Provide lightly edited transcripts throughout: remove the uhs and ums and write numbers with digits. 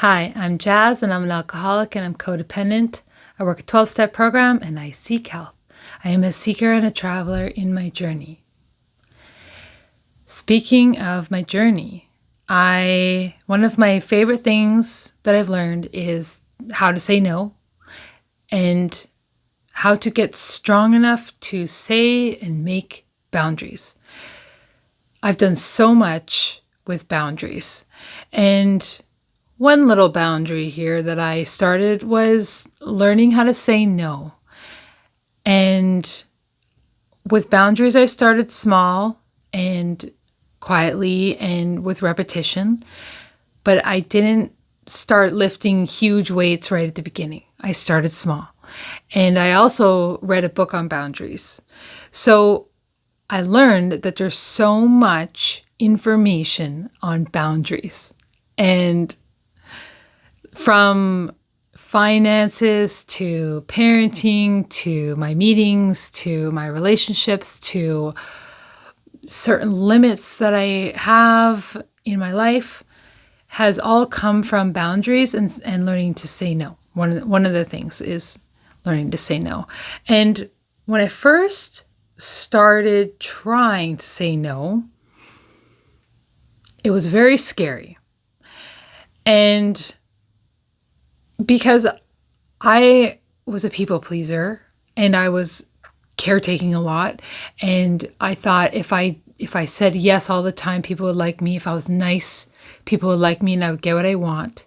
Hi, I'm Jazz and I'm an alcoholic and I'm codependent. I work a 12-step program and I seek health. I am a seeker and a traveler in my journey. Speaking of my journey, one of my favorite things that I've learned is how to say no and how to get strong enough to say and make boundaries. I've done so much with boundaries, and one little boundary here that I started was learning how to say no. And with boundaries, I started small and quietly and with repetition, but I didn't start lifting huge weights right at the beginning. I started small. And I also read a book on boundaries. So I learned that there's so much information on boundaries. And from finances to parenting to my meetings to my relationships to certain limits that I have in my life has all come from boundaries and learning to say no. One of the things is learning to say no. And when I first started trying to say no, it was very scary. And because I was a people pleaser and I was caretaking a lot, and I thought if I said yes all the time, people would like me. If I was nice, people would like me and I would get what I want.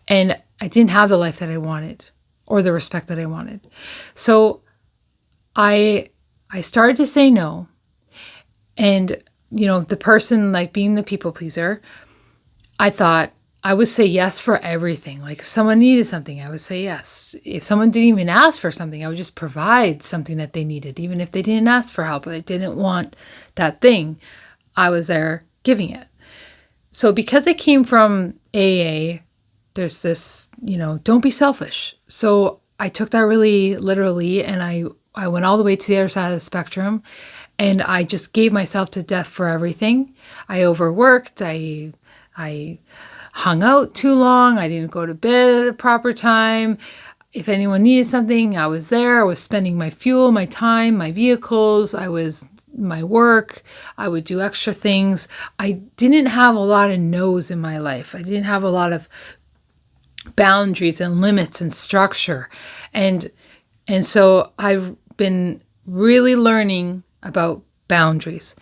And I didn't have the life that I wanted or the respect that I wanted. So I started to say no. And, the person like being the people pleaser, I thought I would say yes for everything. Like if someone needed something, I would say yes. If someone didn't even ask for something, I would just provide something that they needed. Even if they didn't ask for help, but I didn't want that thing, I was there giving it. So because I came from AA, there's this, don't be selfish. So I took that really literally, and I went all the way to the other side of the spectrum, and I just gave myself to death for everything. I overworked. I hung out too long. I didn't go to bed at a proper time. If anyone needed something, I was there. I was spending my fuel, my time, my vehicles. My work. I would do extra things. I didn't have a lot of no's in my life. I didn't have a lot of boundaries and limits and structure. And so I've been really learning about boundaries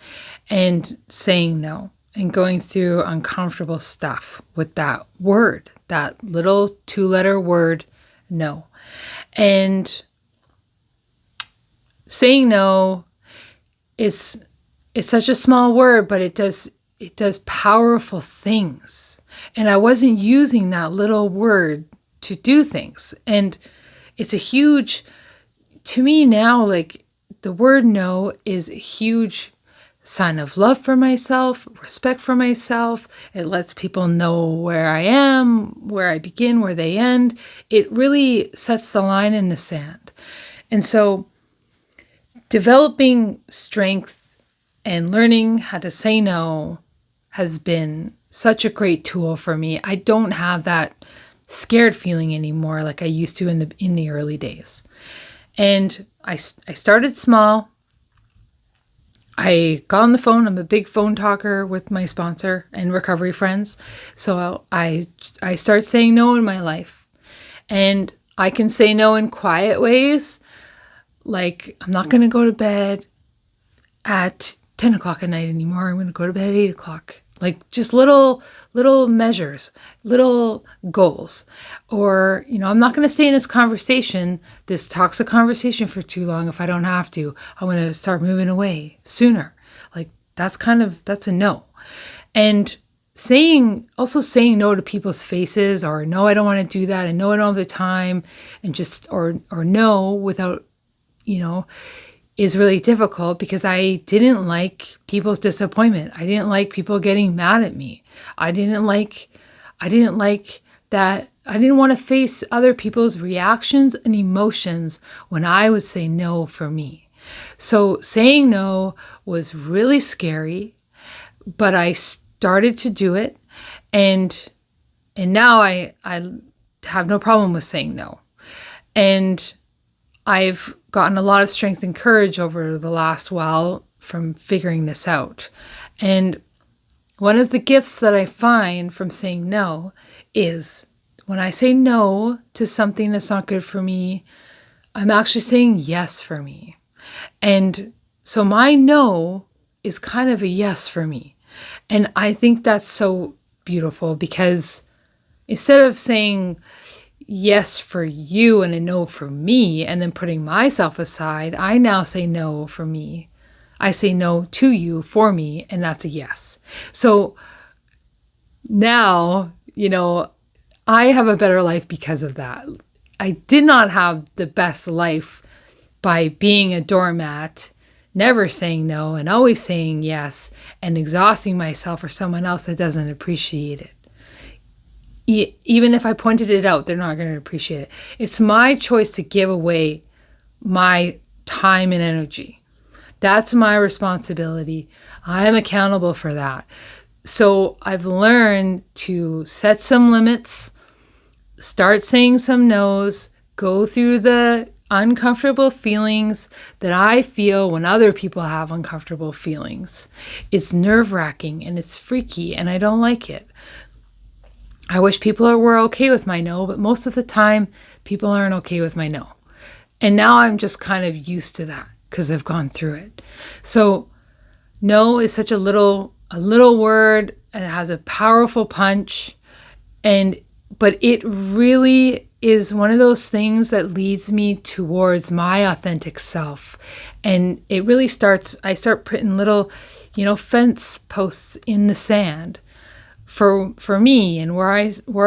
and saying no, and going through uncomfortable stuff with that word, that little 2-letter word, no. And saying no is such a small word, but it does powerful things. And I wasn't using that little word to do things. And it's a huge, to me now, like the word no is a huge sign of love for myself, respect for myself. It lets people know where I am, where I begin, where they end. It really sets the line in the sand. And so developing strength and learning how to say no has been such a great tool for me. I don't have that scared feeling anymore like I used to in the early days. And I started small. I got on the phone. I'm a big phone talker with my sponsor and recovery friends. So I start saying no in my life. And I can say no in quiet ways. Like, I'm not going to go to bed at 10 o'clock at night anymore. I'm going to go to bed at 8 o'clock. Like just little measures, little goals. Or, I'm not going to stay in this toxic conversation for too long if I don't have to. I'm going to start moving away sooner. Like that's a no. And saying no to people's faces, or no, I don't want to do that, and no, I don't have the time, and just, or no without, is really difficult because I didn't like people's disappointment. I didn't like people getting mad at me. I didn't like that. I didn't want to face other people's reactions and emotions when I would say no for me. So saying no was really scary, but I started to do it. And And now I have no problem with saying no. And I've gotten a lot of strength and courage over the last while from figuring this out. And one of the gifts that I find from saying no is when I say no to something that's not good for me, I'm actually saying yes for me. And so my no is kind of a yes for me. And I think that's so beautiful, because instead of saying yes for you and a no for me and then putting myself aside, I now say no for me. I say no to you for me, and that's a yes. So now, I have a better life because of that. I did not have the best life by being a doormat, never saying no and always saying yes, and exhausting myself for someone else that doesn't appreciate it. Even if I pointed it out, they're not going to appreciate it. It's my choice to give away my time and energy. That's my responsibility. I am accountable for that. So I've learned to set some limits, start saying some no's, go through the uncomfortable feelings that I feel when other people have uncomfortable feelings. It's nerve-wracking and it's freaky and I don't like it. I wish people were okay with my no, but most of the time people aren't okay with my no. And now I'm just kind of used to that because I've gone through it. So no is such a little word, and it has a powerful punch, but it really is one of those things that leads me towards my authentic self. And it really I start putting little, fence posts in the sand for me and where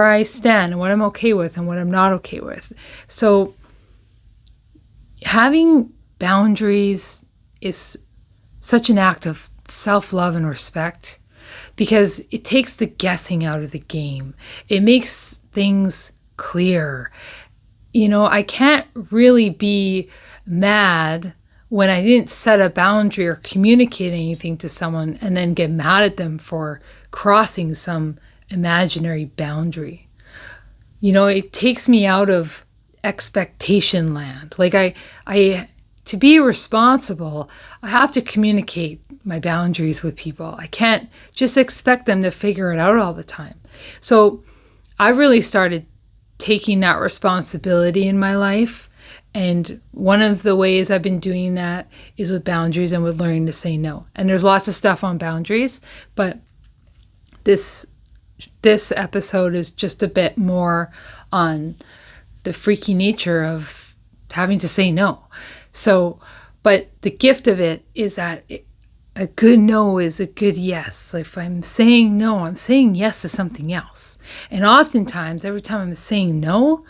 I stand and what I'm okay with and what I'm not okay with. So having boundaries is such an act of self-love and respect, because it takes the guessing out of the game. It makes things clear. I can't really be mad when I didn't set a boundary or communicate anything to someone and then get mad at them for crossing some imaginary boundary. It takes me out of expectation land. Like to be responsible, I have to communicate my boundaries with people. I can't just expect them to figure it out all the time. So I've really started taking that responsibility in my life. And one of the ways I've been doing that is with boundaries and with learning to say no. And there's lots of stuff on boundaries, but this episode is just a bit more on the freaky nature of having to say no. So, but the gift of it is that a good no is a good yes. If I'm saying no, I'm saying yes to something else. And oftentimes, every time I'm saying no,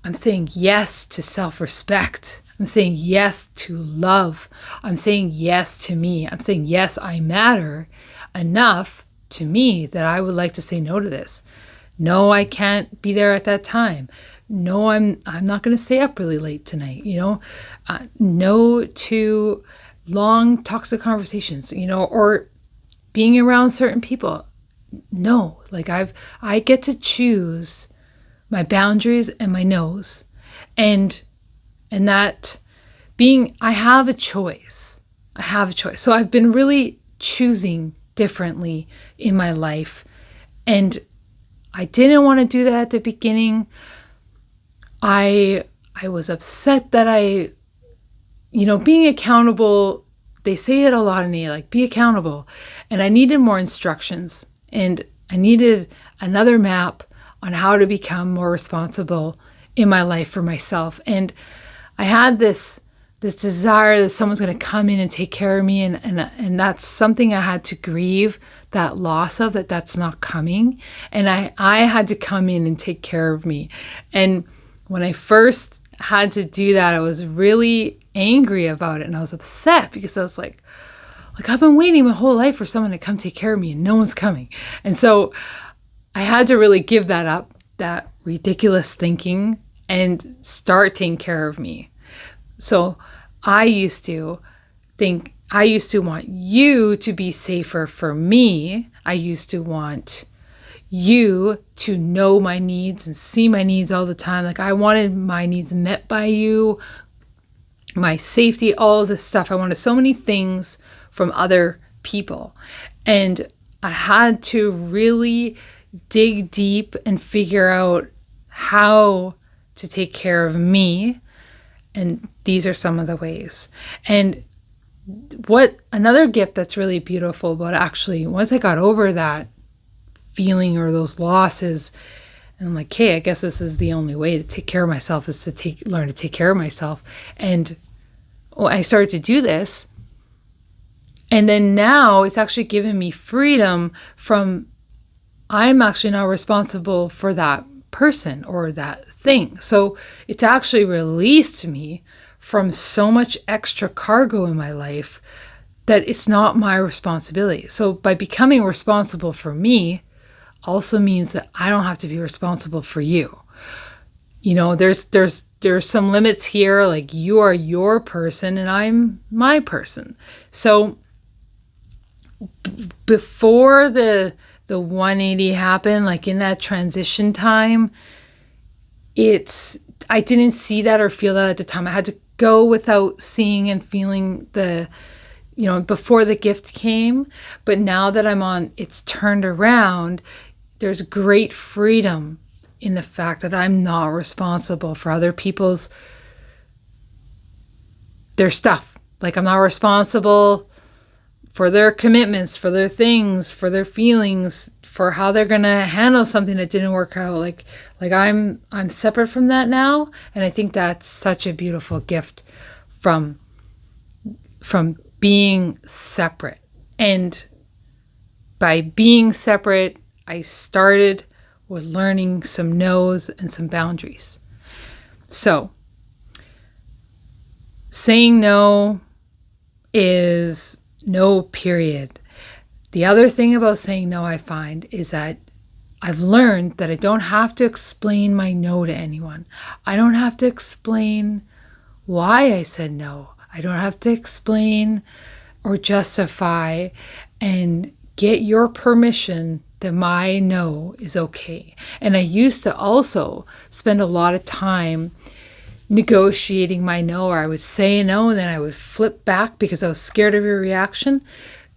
I'm saying yes to self-respect. I'm saying yes to love. I'm saying yes to me. I'm saying yes, I matter enough to me that I would like to say no to this. No, I can't be there at that time. No, I'm not going to stay up really late tonight. No to long toxic conversations, or being around certain people. No, I get to choose my boundaries and my no's, and that being, I have a choice. So I've been really choosing differently in my life, and I didn't want to do that at the beginning. I was upset that being accountable, they say it a lot in AA, be accountable. And I needed more instructions, and I needed another map on how to become more responsible in my life for myself. And I had this desire that someone's going to come in and take care of me. And that's something I had to grieve, that loss of that's not coming. And I had to come in and take care of me. And when I first had to do that, I was really angry about it. And I was upset because I was like I've been waiting my whole life for someone to come take care of me and no one's coming. And so I had to really give that up, that ridiculous thinking, and start taking care of me. So I used to want you to be safer for me. I used to want you to know my needs and see my needs all the time. Like, I wanted my needs met by you, my safety, all of this stuff. I wanted so many things from other people. And I had to really dig deep and figure out how to take care of me. And these are some of the ways. And what another gift that's really beautiful about, actually, once I got over that feeling or those losses, and I'm like, hey, I guess this is the only way to take care of myself, is to learn to take care of myself. And I started to do this. And then now it's actually given me freedom from, I'm actually now responsible for that person or that thing. So it's actually released me from so much extra cargo in my life that it's not my responsibility. So by becoming responsible for me also means that I don't have to be responsible for you. You know, there's some limits here, like you are your person and I'm my person. So before the 180 happened, like in that transition time, I didn't see that or feel that at the time. I had to go without seeing and feeling before the gift came. But now that it's turned around, there's great freedom in the fact that I'm not responsible for other people's, their stuff. Like, I'm not responsible for their commitments, for their things, for their feelings, for how they're going to handle something that didn't work out. Like I'm separate from that now. And I think that's such a beautiful gift from being separate. And by being separate, I started with learning some no's and some boundaries. So saying no is no, period. The other thing about saying no, I find, is that I've learned that I don't have to explain my no to anyone. I don't have to explain why I said no. I don't have to explain or justify and get your permission that my no is okay. And I used to also spend a lot of time negotiating my no, or I would say no and then I would flip back because I was scared of your reaction,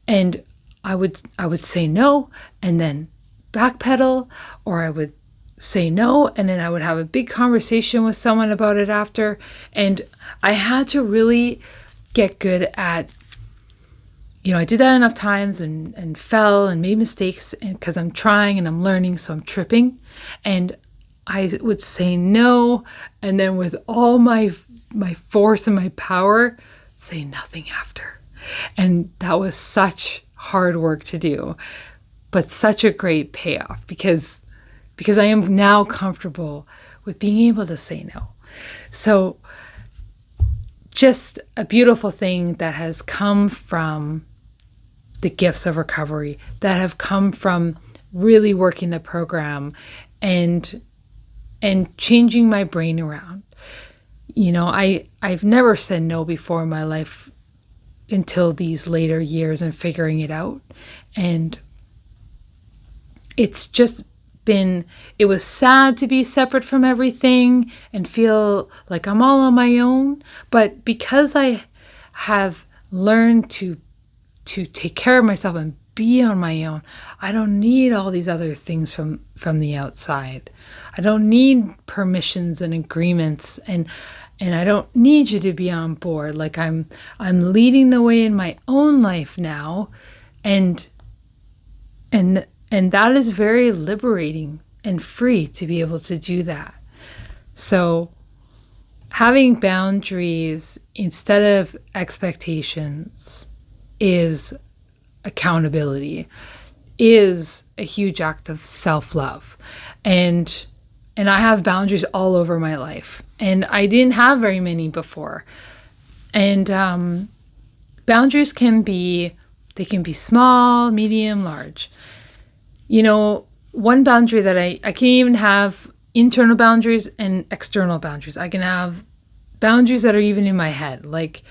and I would say no and then backpedal, or I would say no and then I would have a big conversation with someone about it after. And I had to really get good at, I did that enough times and fell and made mistakes, and because I'm trying and I'm learning, so I'm tripping, and I would say no, and then with all my force and my power, say nothing after. And that was such hard work to do, but such a great payoff because I am now comfortable with being able to say no. So just a beautiful thing that has come from the gifts of recovery, that have come from really working the program and changing my brain around. I've never said no before in my life until these later years and figuring it out. And it's just been, it was sad to be separate from everything and feel like I'm all on my own. But because I have learned to take care of myself and be on my own, I don't need all these other things from the outside. I don't need permissions and agreements, and I don't need you to be on board. Like I'm leading the way in my own life now, and that is very liberating and free to be able to do that. So having boundaries instead of expectations is accountability, is a huge act of self-love. And I have boundaries all over my life. And I didn't have very many before. And boundaries can be small, medium, large. One boundary that I can even have internal boundaries and external boundaries. I can have boundaries that are even in my head. Like,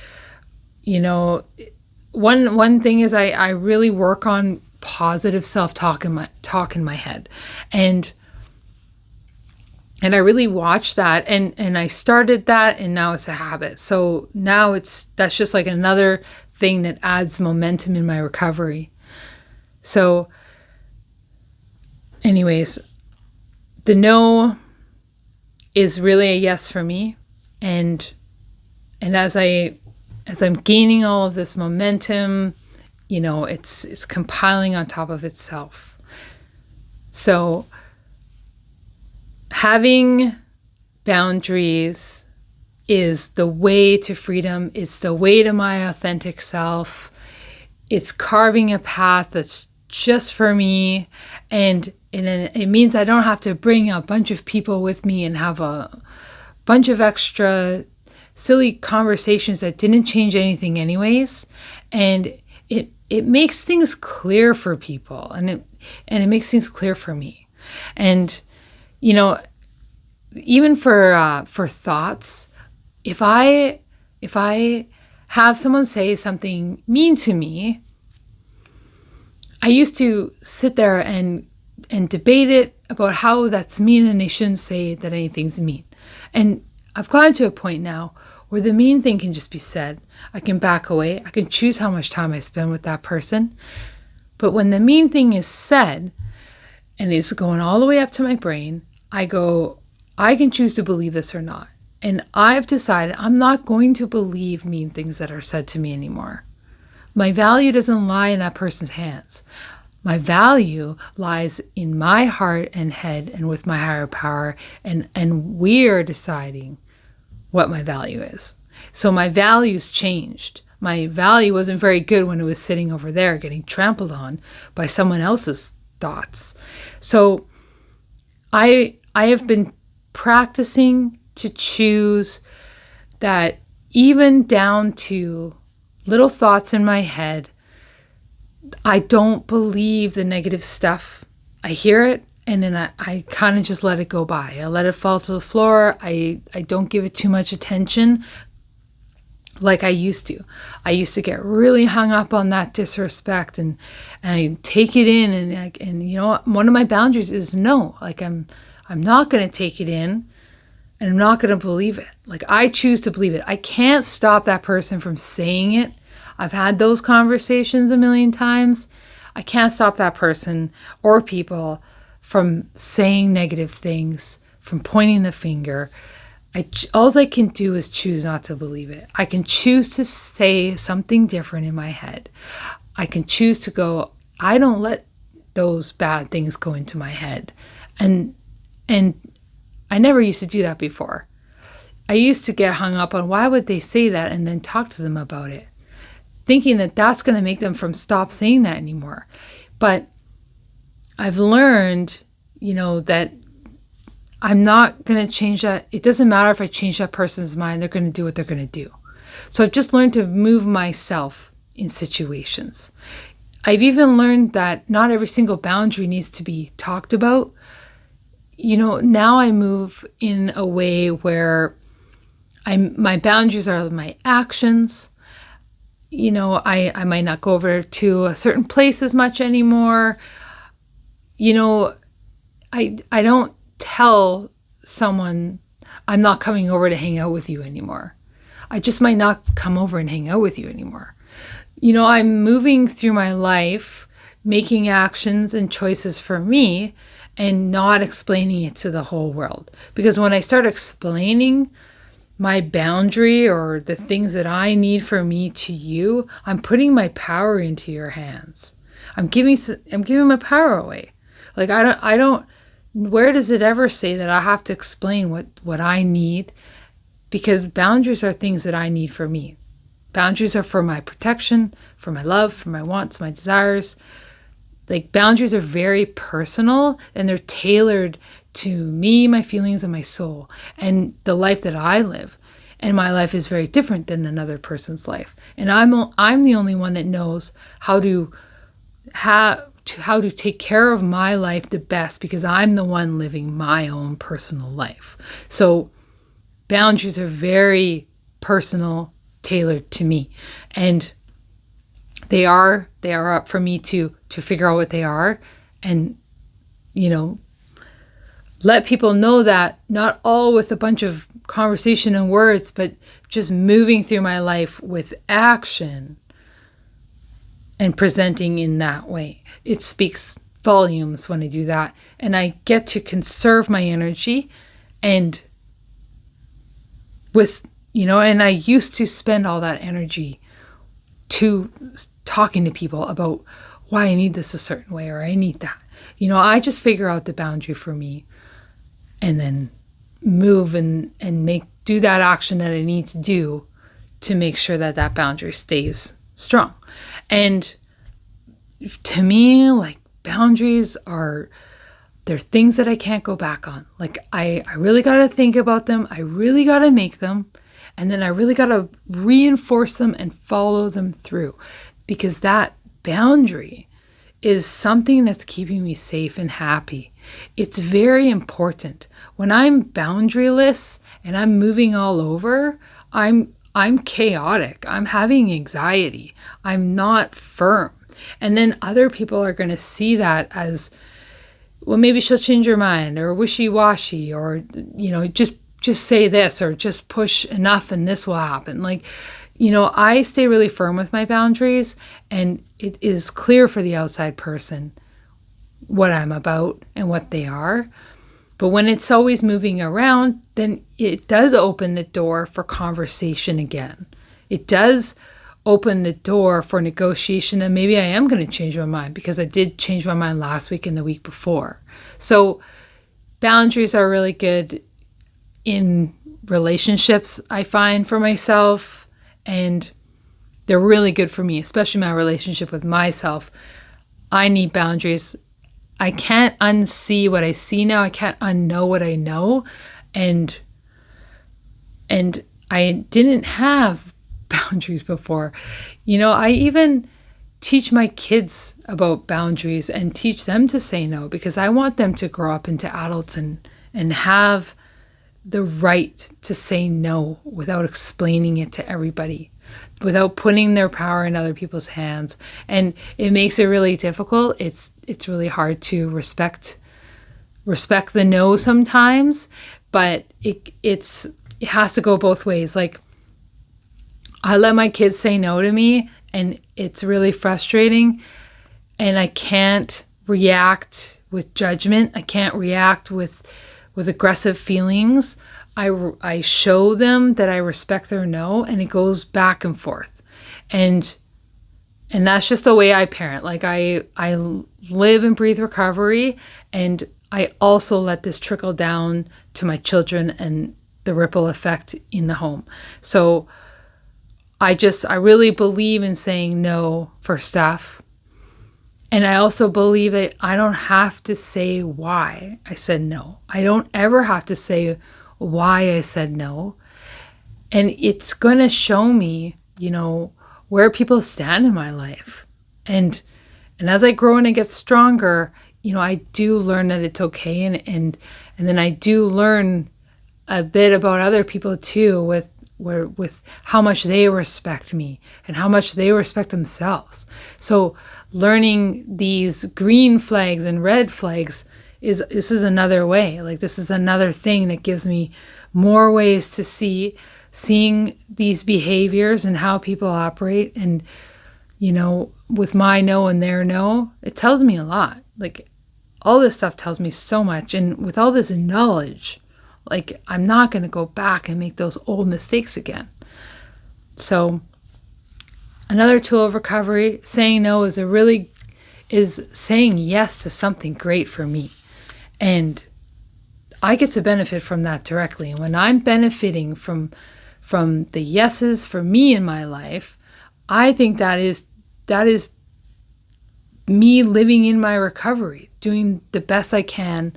one thing is I really work on positive self-talk in my head. And I really watched that, and I started that, and now it's a habit. So now that's just like another thing that adds momentum in my recovery. So anyways, the no is really a yes for me. And as I'm gaining all of this momentum, it's compiling on top of itself. So having boundaries is the way to freedom. It's the way to my authentic self. It's carving a path that's just for me. And it means I don't have to bring a bunch of people with me and have a bunch of extra silly conversations that didn't change anything anyways. And it makes things clear for people, and it makes things clear for me. And even for thoughts, if I have someone say something mean to me, I used to sit there and debate it about how that's mean, and they shouldn't say that anything's mean. And I've gotten to a point now where the mean thing can just be said. I can back away. I can choose how much time I spend with that person. But when the mean thing is said and it's going all the way up to my brain, I can choose to believe this or not. And I've decided I'm not going to believe mean things that are said to me anymore. My value doesn't lie in that person's hands. My value lies in my heart and head and with my higher power, and we're deciding what my value is. So my value's changed. My value wasn't very good when it was sitting over there getting trampled on by someone else's thoughts. So I have been practicing to choose that, even down to little thoughts in my head. I don't believe the negative stuff. I hear it, and then I kind of just let it go by. I let it fall to the floor. I don't give it too much attention like I used to. I used to get really hung up on that disrespect, and I take it in, and one of my boundaries is no. Like I'm not going to take it in, and I'm not going to believe it. Like I choose to believe it. I can't stop that person from saying it. I've had those conversations a million times. I can't stop that person or people from saying negative things, from pointing the finger. All I can do is choose not to believe it. I can choose to say something different in my head. I can choose to go, I don't let those bad things go into my head. And I never used to do that before. I used to get hung up on why would they say that, and then talk to them about it, thinking that that's going to make them from stop saying that anymore. But I've learned, that I'm not going to change that. It doesn't matter if I change that person's mind. They're going to do what they're going to do. So I've just learned to move myself in situations. I've even learned that not every single boundary needs to be talked about. Now I move in a way where my boundaries are my actions. I might not go over to a certain place as much anymore. I don't tell someone I'm not coming over to hang out with you anymore. I just might not come over and hang out with you anymore. I'm moving through my life, making actions and choices for me and not explaining it to the whole world. Because when I start explaining my boundary or the things that I need for me to you, I'm putting my power into your hands. I'm giving my power away. Like I don't, where does it ever say that I have to explain what I need? Because boundaries are things that I need for me. Boundaries are for my protection, for my love, for my wants, my desires. Like boundaries are very personal, and they're tailored to me, my feelings, and my soul, and the life that I live. And my life is very different than another person's life. And I'm the only one that knows how to take care of my life the best, because I'm the one living my own personal life. So boundaries are very personal, tailored to me. And they are up for me to figure out what they are, and let people know that, not all with a bunch of conversation and words, but just moving through my life with action and presenting in that way. It speaks volumes when I do that, and I get to conserve my energy. And and I used to spend all that energy to talking to people about why I need this a certain way, or I need that. I just figure out the boundary for me, and then move and do that action that I need to do to make sure that that boundary stays strong. And to me, like, boundaries they're things that I can't go back on. Like, I really got to think about them. I really got to make them. And then I really got to reinforce them and follow them through, because that boundary is something that's keeping me safe and happy. It's very important. When I'm boundaryless and I'm moving all over, I'm chaotic. I'm having anxiety. I'm not firm. And then other people are going to see that as, well, maybe she'll change her mind, or wishy-washy, or, just say this, or just push enough and this will happen. Like, I stay really firm with my boundaries, and it is clear for the outside person what I'm about and what they are. But when it's always moving around, then it does open the door for conversation again. It does open the door for negotiation, and maybe I am going to change my mind, because I did change my mind last week and the week before. So boundaries are really good in relationships, I find, for myself, and they're really good for me, especially my relationship with myself. I need boundaries. I can't unsee what I see now. I can't unknow what I know. And I didn't have boundaries before. I even teach my kids about boundaries and teach them to say no, because I want them to grow up into adults and have the right to say no without explaining it to everybody, without putting their power in other people's hands. And it makes it really difficult. It's really hard to respect the no sometimes, but it has to go both ways. Like, I let my kids say no to me, and it's really frustrating, and I can't react with judgment. I can't react with aggressive feelings. I show them that I respect their no, and it goes back and forth. And that's just the way I parent. Like, I live and breathe recovery, and I also let this trickle down to my children and the ripple effect in the home. So I really believe in saying no for stuff. And I also believe that I don't have to say why I said no. I don't ever have to say why I said no. And it's going to show me, where people stand in my life. And as I grow and I get stronger, I do learn that it's okay. And then I do learn a bit about other people too, with how much they respect me and how much they respect themselves. So learning these green flags and red flags this is another way. Like, this is another thing that gives me more ways to seeing these behaviors and how people operate. And, with my no and their no, it tells me a lot. Like, all this stuff tells me so much. And with all this knowledge, like, I'm not going to go back and make those old mistakes again. So another tool of recovery, saying no, is saying yes to something great for me. And I get to benefit from that directly. And when I'm benefiting from the yeses for me in my life, I think that is me living in my recovery, doing the best I can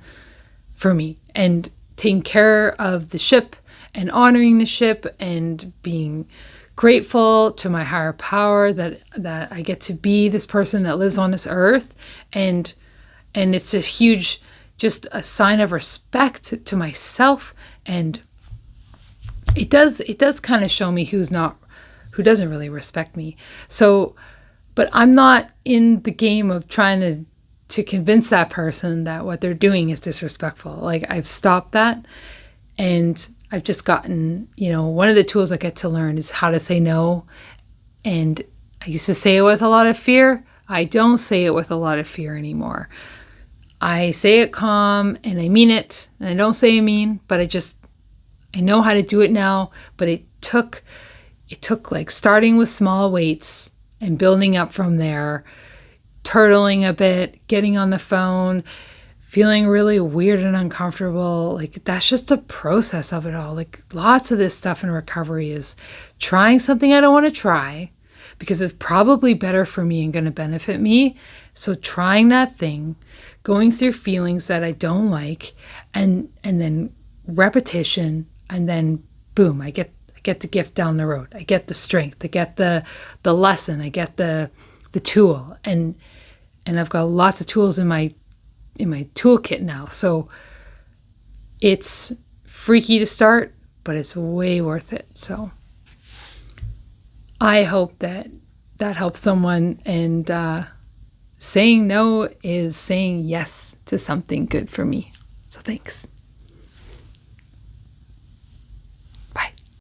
for me, and taking care of the ship and honoring the ship, and being grateful to my higher power that I get to be this person that lives on this earth. And it's a huge, just a sign of respect to myself. And it does kind of show me who doesn't really respect me. So But I'm not in the game of trying to convince that person that what they're doing is disrespectful. Like, I've stopped that, and I've just gotten, one of the tools I get to learn is how to say no. And I used to say it with a lot of fear. I don't say it with a lot of fear anymore. I say it calm and I mean it, and I don't say I mean, but I know how to do it now. But it took like starting with small weights and building up from there, turtling a bit, getting on the phone, feeling really weird and uncomfortable. Like, that's just the process of it all. Like, lots of this stuff in recovery is trying something I don't want to try because it's probably better for me and going to benefit me. So trying that thing, going through feelings that I don't like, and then repetition, and then boom, I get the gift down the road. I get the strength. I get the lesson. I get the tool. And I've got lots of tools in my toolkit now. So it's freaky to start, but it's way worth it. So I hope that helps someone. And saying no is saying yes to something good for me. So thanks.